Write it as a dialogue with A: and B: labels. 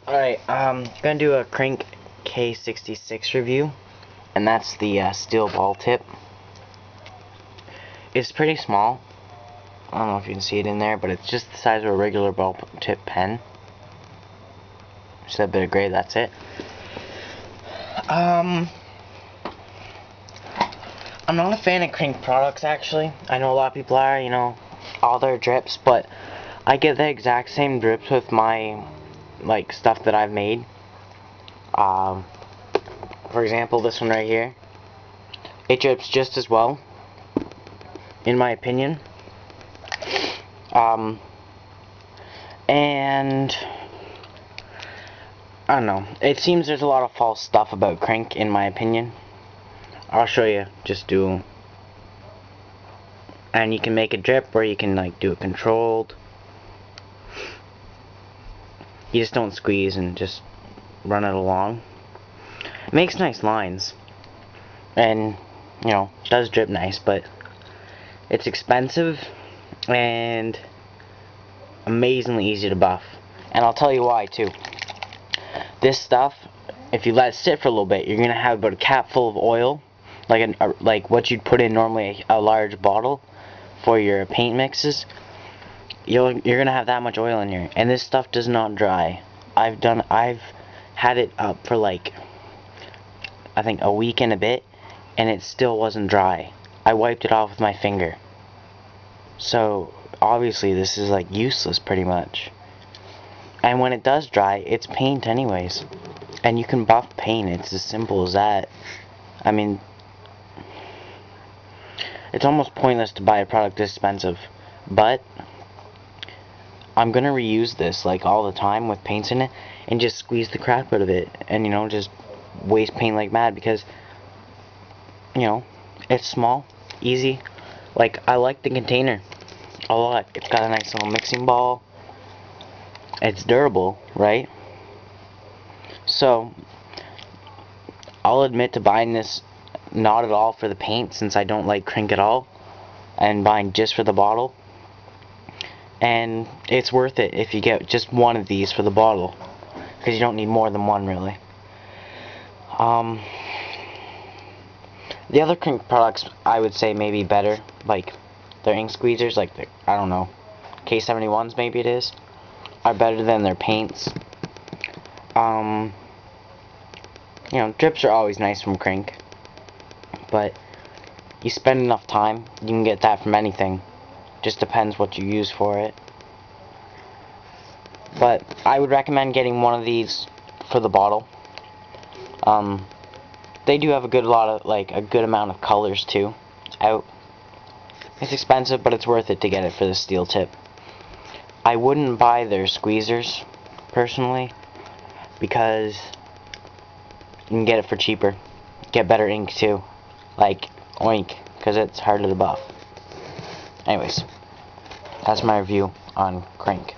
A: Alright, gonna do a Krink K66 review, and that's the steel ball tip. It's pretty small. I don't know if you can see it in there, but it's just the size of a regular ball tip pen. Just a bit of gray, that's it. I'm not a fan of Krink products, actually. I know a lot of people are, you know, all their drips, but I get the exact same drips with my stuff that I've made. For example, this one right here, it drips just as well, in my opinion. And I don't know, it seems there's a lot of false stuff about Krink, in my opinion. I'll show you, just do, and you can make a drip where you can do it controlled. You just don't squeeze and just run it along. It makes nice lines, and you know, does drip nice, but it's expensive and amazingly easy to buff. And I'll tell you why too. This stuff, if you let it sit for a little bit, you're gonna have about a cap full of oil, like what you'd put in normally a large bottle for your paint mixes. You're gonna have that much oil in here, and this stuff does not dry. I've had it up for I think a week and a bit, and it still wasn't dry. I wiped it off with my finger. So obviously this is useless pretty much. And when it does dry, it's paint anyways, and you can buff paint. It's as simple as that. I mean, it's almost pointless to buy a product this expensive, but I'm gonna reuse this all the time with paints in it, and just squeeze the crap out of it, and you know, just waste paint like mad, because you know, it's small, easy. I like the container a lot. It's got a nice little mixing ball. It's durable, right? So I'll admit to buying this not at all for the paint, since I don't like Krink at all, and buying just for the bottle. And it's worth it if you get just one of these for the bottle, because you don't need more than one, really. The other Krink products, I would say maybe better, their ink squeezers, I don't know, K71s maybe it is, are better than their paints. You know, drips are always nice from Krink, but you spend enough time, you can get that from anything. Just depends what you use for it. But I would recommend getting one of these for the bottle. They do have a good amount of colors too out. It's expensive, but it's worth it to get it for the steel tip. I wouldn't buy their squeezers personally, because you can get it for cheaper. Get better ink too, like oink, because it's harder to buff. Anyways, that's my review on Krink.